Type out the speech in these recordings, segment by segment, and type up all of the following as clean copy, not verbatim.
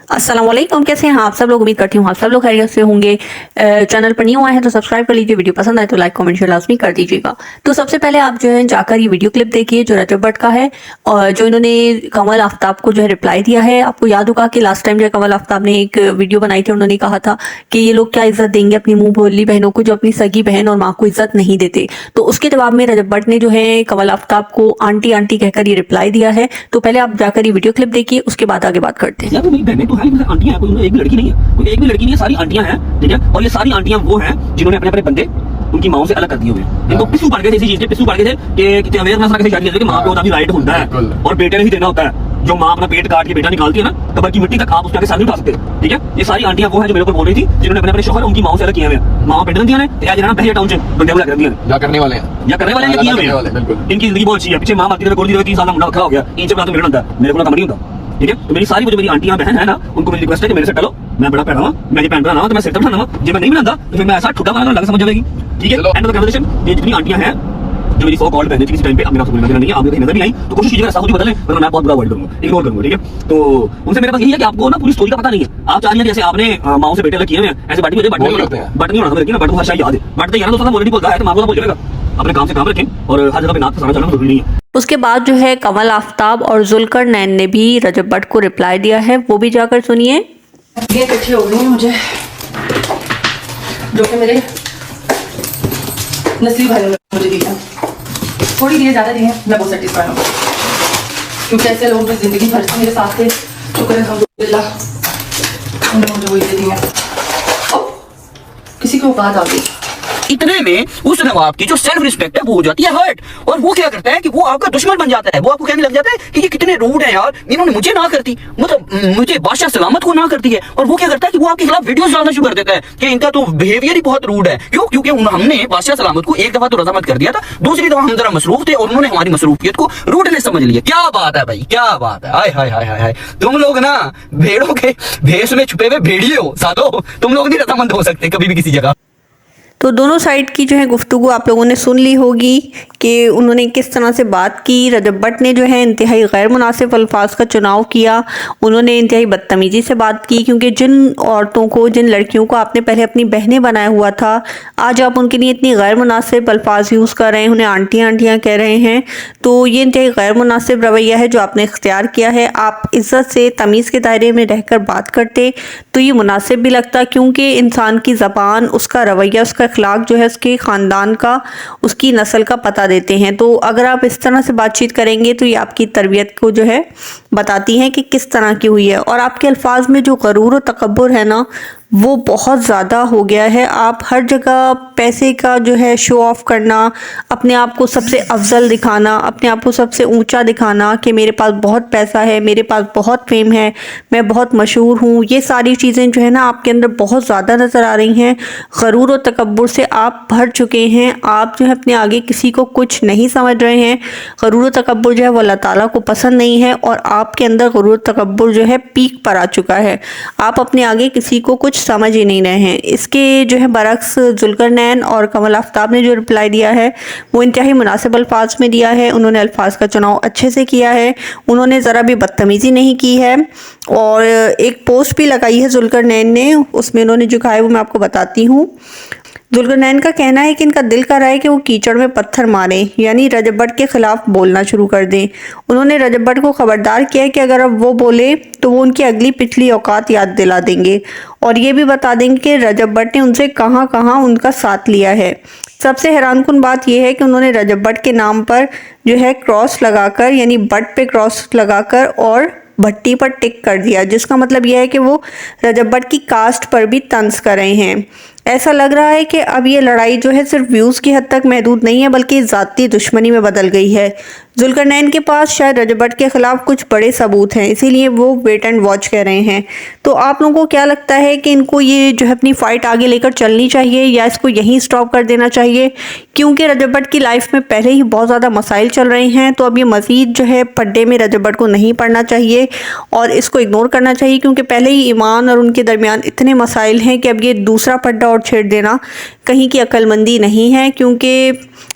अस्सलाम वालेकुम, कैसे हैं आप सब लोग। उम्मीद करती हूँ आप सब लोग खैरियत से होंगे। चैनल पर न्यू आए हैं तो सब्सक्राइब कर लीजिए, वीडियो पसंद आए तो लाइक कमेंट शेयर लाजमी कर दीजिएगा। तो सबसे पहले आप जो है जाकर ये वीडियो क्लिप देखिए जो रजब भट्ट का है, और जो इन्होंने कमल आफ्ताब को जो है रिप्लाई दिया है। आपको याद होगा कि लास्ट टाइम जो है कमल आफ्ताब ने एक वीडियो बनाई थी, उन्होंने कहा था कि ये लोग क्या इज्जत देंगे अपनी मुंह बोली बहनों को जो अपनी सगी बहन और माँ को इज्जत नहीं देते। तो उसके जवाब में रजब भट्ट ने जो है कमल आफ्ताब को आंटी आंटी कहकर ये रिप्लाई दिया है। तो पहले आप जाकर ये वीडियो क्लिप देखिए, उसके बाद आगे बात करते हैं। यार वो मेरी बहनें तो हैं, आंटियां हैं, कोई एक भी लड़की नहीं है, कोई एक भी लड़की नहीं है, सारी आंटियां हैं, ठीक है। और ये सारी आंटियां वो हैं जिन्होंने अपने अपने बंदे उनकी माओ से अलग कर दिए हुए हैं। इनको पिस्सू पड़ गए थे इसी चीज के, पिस्सू पड़ गए थे कि कितने अवेयरनेस रखते शादी कि मां पे होता भी राइट होता है और बेटे ने ही देना होता है। जो मां अपना पेट काट के बेटा निकालती है ना, कबर की मिट्टी तक आप उसके आगे सर नहीं उठा सकते, ठीक है। ये सारी आंटियां वो हैं जो मेरे को बोल रही थी जिन्होंने अपने अपने शौहर उनकी माओ से अलग किए हुए हैं। मां पेट दिया ने या जना पहले टाउन से बंदे बुला कर दिए या करने वाले हैं या करने वाले हैं, किए हुए हैं। इनकी जिंदगी बहुत अच्छी है। पीछे मां मारती है, गोली 3 साल का मुंडा खड़ा हो गया, इंच बना तो मेरे होता है, मेरे को ना कमर नहीं होता, ठीक है। तो मेरी सारी वो जो मेरी आंटियां बहन है ना, उनको मेरी रिक्वेस्ट है कि मेरे से टलो। मैं बड़ा पैदा हूं, मैं ये पैन बनाना तो मैं सिर उठाना जब मैं नहीं बनाता तो फिर मैं ऐसा ठुका बनाना लग समझ जाएगी, ठीक है। End of the conversation. ये जितनी आंटियां हैं जो मेरी सो कॉल्ड बहनें थी किसी टाइम पे, अब मेरा आपको नजर नहीं है, आप कहीं नजर नहीं आई तो कोशिश कीजिएगा रास्ता खुद ही बदलें, वरना मैं बहुत बुरा अवॉइड करूंगा, इग्नोर करूंगा, ठीक है। तो उनसे मेरे पास यही है कि आपको ना पूरी स्टोरी का पता नहीं है। आप चाह रही हैं जैसे आपने माओ से बेटे अलग किए हुए हैं, ऐसे बट नहीं होना मेरे बट हर शायद याद है। बट यार दोस्तों ऑलरेडी बोलता है तो मामला बोल जाएगा। अपने काम से काम रखें और हर जगह पे नाक फंसाना चलना जरूरी नहीं है। उसके बाद जो है कमल आफ्ताब और जुल्करनैन ने भी रजब भट्ट को रिप्लाई दिया है, वो भी जाकर सुनिए। ये इकट्ठे हो गए हैं मुझे, जो कि मेरे नस्ली भाइयों ने मुझे दिया, थोड़ी दिए ज़्यादा दिए, मैं बहुत सेटिस्फाई हूँ क्योंकि ऐसे लोग जो ज़िंदगी भर से मेरे साथ थे, शुक्र है अल्हम्दुलिल्लाह, उन्होंने मुझे वही दे दिए। किसी को औकात आ गई, इतने में उस नवाब की जो सेल्फ रिस्पेक्ट है वो हो जाती है हर्ट, और वो क्या करता है कि वो आपका दुश्मन बन जाता है। वो आपको कहने लग जाता है कि ये कितने रूड है यार, इन्होंने मुझे ना करती, मतलब मुझे बादशाह सलामत को ना करती है। और वो क्या करता है कि वो आपके खिलाफ वीडियोस डालना शुरू कर देता है कि इनका तो बिहेवियर ही बहुत रूड है। क्यों? क्योंकि हमने बादशाह सलामत को एक दफा तो रजामत कर दिया था, दूसरी दफा हम जरा मसरूफ थे और उन्होंने हमारी मसरूफियत को रूडनेस समझ लिया। क्या बात है भाई, क्या बात है। हाय हाय हाय हाय, तुम लोग ना भेड़ों के भेष में छुपे हुए भेड़िए हो साधो, तुम लोग नहीं रजामंद हो सकते कभी भी किसी जगह। तो दोनों साइड की जो है गुफ्तगू आप लोगों ने सुन ली होगी कि उन्होंने किस तरह से बात की। रजब भट्ट ने जो है इंतहाई गैर मुनासिब अल्फाज का चुनाव किया, उन्होंने इंतहाई बदतमीज़ी से बात की, क्योंकि जिन औरतों को, जिन लड़कियों को आपने पहले अपनी बहनें बनाया हुआ था, आज आप उनके लिए इतनी गैर मुनासिब अल्फाज यूज़ कर रहे हैं, उन्हें आंटियाँ आंटियाँ कह रहे हैं। तो ये इंतहाई गैर मुनासिब रवैया है जो आपने इख्तियार किया है। आप इज़्ज़त से तमीज़ के दायरे में रहकर बात करते तो ये मुनासिब भी लगता, क्योंकि इंसान की ज़बान, उसका रवैया, उसका अखलाक जो है उसके ख़ानदान का, उसकी नस्ल का पता देते हैं। तो अगर आप इस तरह से बातचीत करेंगे तो ये आपकी तरबियत को जो है बताती हैं कि किस तरह की हुई है। और आपके अल्फाज में जो गरूर और तकब्बुर है ना, वो बहुत ज़्यादा हो गया है। आप हर जगह पैसे का जो है शो ऑफ करना, अपने आप को सबसे अफजल दिखाना, अपने आप को सबसे ऊंचा दिखाना कि मेरे पास बहुत पैसा है, मेरे पास बहुत फेम है, मैं बहुत मशहूर हूँ, ये सारी चीज़ें जो है ना आपके अंदर बहुत ज़्यादा नज़र आ रही हैं। गरूर और तकब्बुर से आप भर चुके हैं। आप जो है अपने आगे किसी को कुछ नहीं समझ रहे हैं। गरूर और तकब्बुर जो है वो अल्लाह ताला को पसंद नहीं है, और आपके अंदर गरूर और तकब्बुर जो है पीक पर आ चुका है। आप अपने आगे किसी को कुछ समझ ही नहीं रहे हैं। इसके जो है बरक्स जुल्करनैन और कमल आफ्ताब ने जो रिप्लाई दिया है वो इंतहाई मुनासिब अल्फाज में दिया है। उन्होंने अल्फाज का चुनाव अच्छे से किया है, उन्होंने ज़रा भी बदतमीज़ी नहीं की है। और एक पोस्ट भी लगाई है जुल्करनैन ने, उसमें उन्होंने जो कहा है वो मैं आपको बताती हूँ। जुल्करनैन का कहना है कि इनका दिल कर रहा है कि वो कीचड़ में पत्थर मारें, यानी रजब भट्ट के खिलाफ बोलना शुरू कर दें। उन्होंने रजब भट्ट को खबरदार किया है कि अगर अब वो बोले तो वो उनकी अगली पिछली औकात याद दिला देंगे, और ये भी बता देंगे कि रजब भट्ट ने उनसे कहाँ कहाँ उनका साथ लिया है। सबसे हैरानकुन बात यह है कि उन्होंने रजब भट्ट के नाम पर जो है क्रॉस लगाकर, यानी भट्ट पे क्रॉस लगाकर और भट्टी पर टिक कर दिया, जिसका मतलब यह है कि वो रजब भट्ट की कास्ट पर भी तंज कर रहे हैं। ऐसा लग रहा है कि अब ये लड़ाई जो है सिर्फ व्यूज़ की हद तक महदूद नहीं है, बल्कि ज़ाती दुश्मनी में बदल गई है। जुल्करनैन के पास शायद रजब भट्ट के खिलाफ कुछ बड़े सबूत हैं, इसीलिए वो वेट एंड वॉच कह रहे हैं। तो आप लोगों को क्या लगता है कि इनको ये जो है अपनी फ़ाइट आगे लेकर चलनी चाहिए या इसको यहीं स्टॉप कर देना चाहिए? क्योंकि रजब भट्ट की लाइफ में पहले ही बहुत ज़्यादा मसाइल चल रहे हैं, तो अब ये मज़ीद जो है पड्डे में रजब भट्ट को नहीं पड़ना चाहिए और इसको इग्नोर करना चाहिए, क्योंकि पहले ही ईमान और उनके दरमियान इतने मसाइल हैं कि अब ये दूसरा पड्डा और छेड़ देना कहीं की अक्लमंदी नहीं है, क्योंकि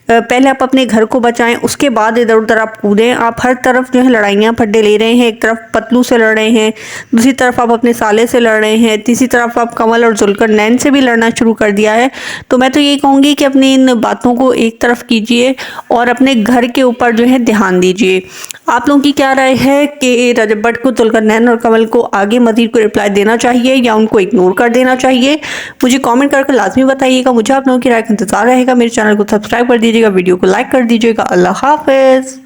पहले आप अपने घर को बचाएं, उसके बाद इधर उधर आप कूदें। आप हर तरफ जो है लड़ाइयाँ फड्डे ले रहे हैं। एक तरफ पतलू से लड़ रहे हैं, दूसरी तरफ आप अपने साले से लड़ रहे हैं, तीसरी तरफ आप कमल और जुल्करनैन से भी लड़ना शुरू कर दिया है। तो मैं तो यही कहूँगी कि अपनी इन बातों को एक तरफ कीजिए और अपने घर के ऊपर जो है ध्यान दीजिए। आप लोगों की क्या राय है कि रजब भट्ट को, जुल्करनैन और कमल को आगे मजीद को रिप्लाई देना चाहिए या उनको इग्नोर कर देना चाहिए? मुझे कमेंट करके लाजमी बताइएगा। मुझे आप लोगों की राय का इंतजार रहेगा। मेरे चैनल को सब्सक्राइब कर दीजिएगा, वीडियो को लाइक कर दीजिएगा। अल्लाह हाफिज़।